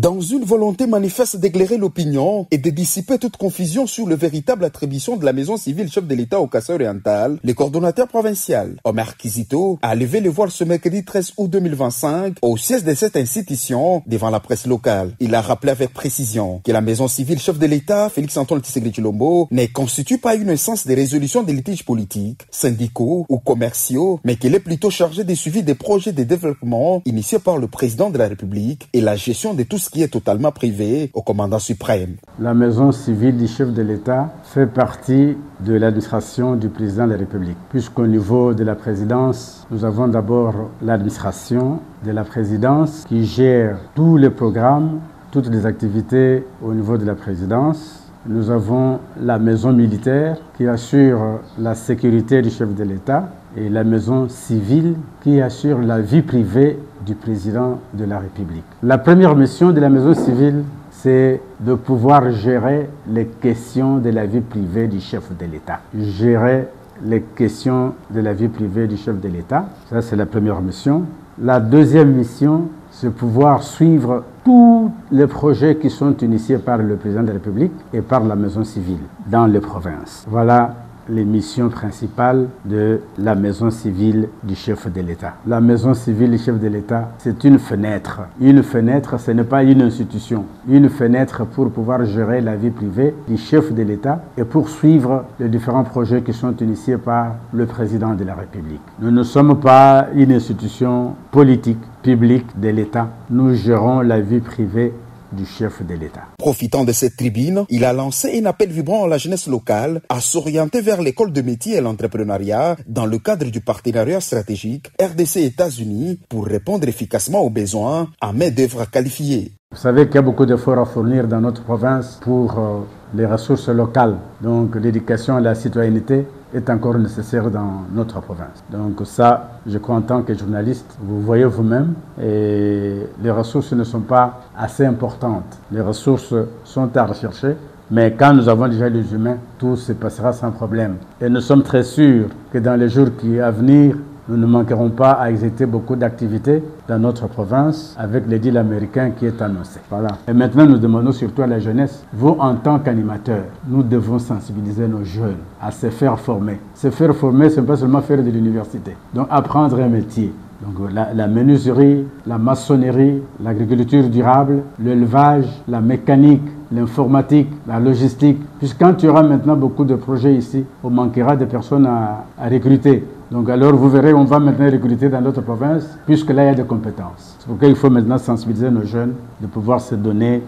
Dans une volonté manifeste d'éclairer l'opinion et de dissiper toute confusion sur le véritable attribution de la maison civile chef de l'État au Kasaï-Oriental, le coordonnateur provincial, Omer Kizito, a levé le voile ce mercredi 13 août 2025 au siège de cette institution devant la presse locale. Il a rappelé avec précision que la maison civile chef de l'État, Félix-Antoine Tshisekedi Tshilombo, ne constitue pas une instance de résolution des litiges politiques, syndicaux ou commerciaux, mais qu'elle est plutôt chargée de suivi des projets de développement initiés par le président de la République et la gestion de tout ce qui est totalement privé au commandant suprême. La maison civile du chef de l'État fait partie de l'administration du président de la République, puisqu'au niveau de la présidence, nous avons d'abord l'administration de la présidence qui gère tous les programmes, toutes les activités au niveau de la présidence. Nous avons la maison militaire qui assure la sécurité du chef de l'État et la maison civile qui assure la vie privée du président de la République. La première mission de la maison civile, c'est de pouvoir gérer les questions de la vie privée du chef de l'État. Gérer les questions de la vie privée du chef de l'État, ça c'est la première mission. La deuxième mission, c'est pouvoir suivre tous les projets qui sont initiés par le président de la République et par la maison civile dans les provinces. Voilà les missions principales de la maison civile du chef de l'État. La maison civile du chef de l'État, c'est une fenêtre. Une fenêtre, ce n'est pas une institution. Une fenêtre pour pouvoir gérer la vie privée du chef de l'État et pour suivre les différents projets qui sont initiés par le président de la République. Nous ne sommes pas une institution politique, publique de l'État. Nous gérons la vie privée du chef de l'État. Profitant de cette tribune, il a lancé un appel vibrant à la jeunesse locale à s'orienter vers l'école de métier et l'entrepreneuriat dans le cadre du partenariat stratégique RDC-États-Unis pour répondre efficacement aux besoins en main-d'œuvre qualifiée. Vous savez qu'il y a beaucoup d'efforts à fournir dans notre province pour les ressources locales. Donc l'éducation à la citoyenneté est encore nécessaire dans notre province. Donc ça, je crois en tant que journaliste, vous voyez vous-même, et les ressources ne sont pas assez importantes. Les ressources sont à rechercher, mais quand nous avons déjà les humains, tout se passera sans problème. Et nous sommes très sûrs que dans les jours à venir, nous ne manquerons pas à exécuter beaucoup d'activités dans notre province avec le deal américain qui est annoncé. Voilà. Et maintenant, nous demandons surtout à la jeunesse, vous en tant qu'animateurs, nous devons sensibiliser nos jeunes à se faire former. Se faire former, ce n'est pas seulement faire de l'université. Donc apprendre un métier. Donc la menuiserie, la maçonnerie, l'agriculture durable, l'élevage, la mécanique, l'informatique, la logistique. Puisque quand il y aura maintenant beaucoup de projets ici, on manquera de personnes à recruter. Donc alors vous verrez, on va maintenant recruter dans d'autres provinces, puisque là il y a des compétences. C'est pourquoi il faut maintenant sensibiliser nos jeunes de pouvoir se donner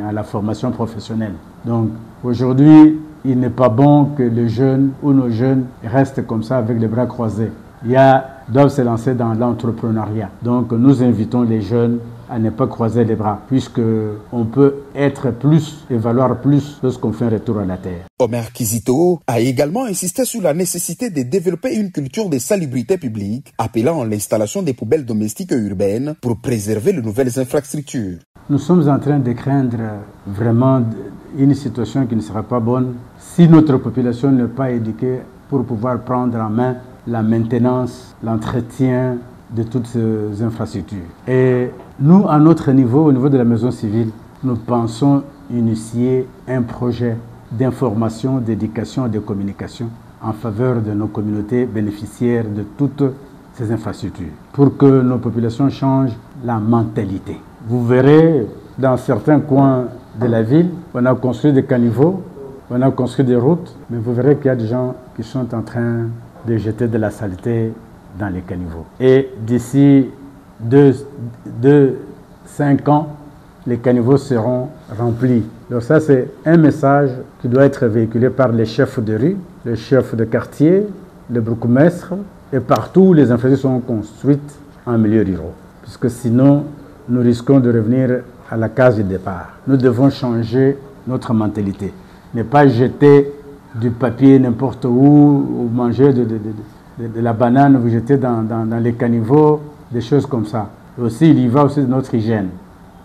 à la formation professionnelle. Donc aujourd'hui, il n'est pas bon que les jeunes ou nos jeunes restent comme ça avec les bras croisés. Doivent se lancer dans l'entrepreneuriat. Donc nous invitons les jeunes à ne pas croiser les bras, puisqu'on peut être plus et valoir plus lorsqu'on fait un retour à la terre. Omer Kizito a également insisté sur la nécessité de développer une culture de salubrité publique, appelant à l'installation des poubelles domestiques et urbaines pour préserver les nouvelles infrastructures. Nous sommes en train de craindre vraiment une situation qui ne sera pas bonne si notre population n'est pas éduquée pour pouvoir prendre en main la maintenance, l'entretien de toutes ces infrastructures. Et nous, à notre niveau, au niveau de la maison civile, nous pensons initier un projet d'information, d'éducation et de communication en faveur de nos communautés bénéficiaires de toutes ces infrastructures pour que nos populations changent la mentalité. Vous verrez, dans certains coins de la ville, on a construit des caniveaux, on a construit des routes, mais vous verrez qu'il y a des gens qui sont en train de jeter de la saleté dans les caniveaux. Et d'ici 5 ans, les caniveaux seront remplis. Donc ça, c'est un message qui doit être véhiculé par les chefs de rue, les chefs de quartier, les bourgmestres, et partout les infrastructures sont construites en milieu rural. Puisque sinon, nous risquons de revenir à la case du départ. Nous devons changer notre mentalité. Ne pas jeter du papier n'importe où, ou manger de la banane, vous jetez dans les caniveaux, des choses comme ça. Et aussi, il y va aussi de notre hygiène.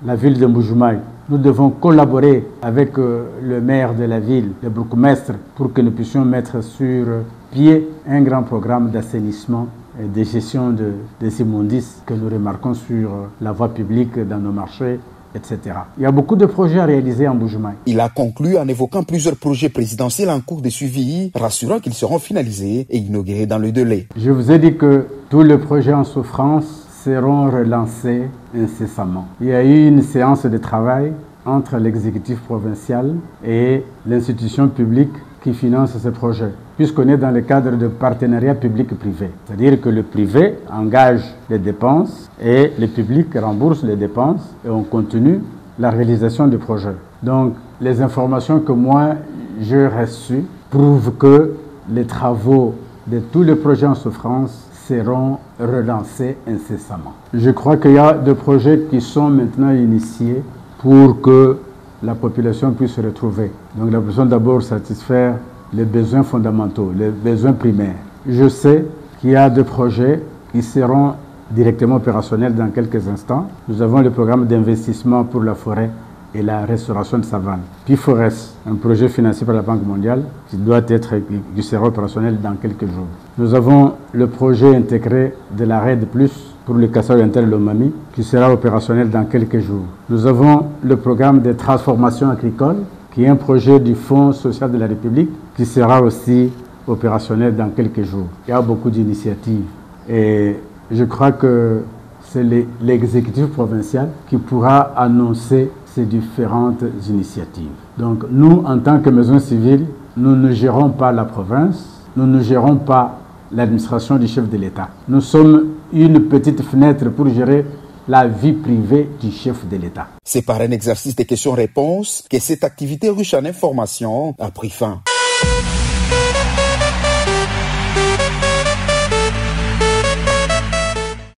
La ville de Mbujimayi, nous devons collaborer avec le maire de la ville, le bourgmestre, pour que nous puissions mettre sur pied un grand programme d'assainissement et de gestion des immondices que nous remarquons sur la voie publique, dans nos marchés etc. Il y a beaucoup de projets à réaliser en Mbuji-Mayi. Il a conclu en évoquant plusieurs projets présidentiels en cours de suivi, rassurant qu'ils seront finalisés et inaugurés dans le délai. Je vous ai dit que tous les projets en souffrance seront relancés incessamment. Il y a eu une séance de travail entre l'exécutif provincial et l'institution publique qui finance ce projet, puisqu'on est dans le cadre de partenariat public-privé. C'est-à-dire que le privé engage les dépenses et le public rembourse les dépenses et on continue la réalisation du projet. Donc, les informations que moi j'ai reçues prouvent que les travaux de tous les projets en souffrance seront relancés incessamment. Je crois qu'il y a des projets qui sont maintenant initiés pour que la population puisse se retrouver. Donc la population d'abord satisfaire les besoins fondamentaux, les besoins primaires. Je sais qu'il y a des projets qui seront directement opérationnels dans quelques instants. Nous avons le programme d'investissement pour la forêt et la restauration de savane. PIFORES, un projet financé par la Banque mondiale qui sera opérationnel dans quelques jours. Nous avons le projet intégré de la RED+, pour le Kasaï-Oriental Lomami, qui sera opérationnel dans quelques jours. Nous avons le programme de transformation agricole, qui est un projet du Fonds social de la République, qui sera aussi opérationnel dans quelques jours. Il y a beaucoup d'initiatives et je crois que c'est l'exécutif provincial qui pourra annoncer ces différentes initiatives. Donc nous, en tant que maison civile, nous ne gérons pas la province, nous ne gérons pas l'administration du chef de l'État. Nous sommes une petite fenêtre pour gérer la vie privée du chef de l'État. C'est par un exercice de questions-réponses que cette activité riche en informations a pris fin.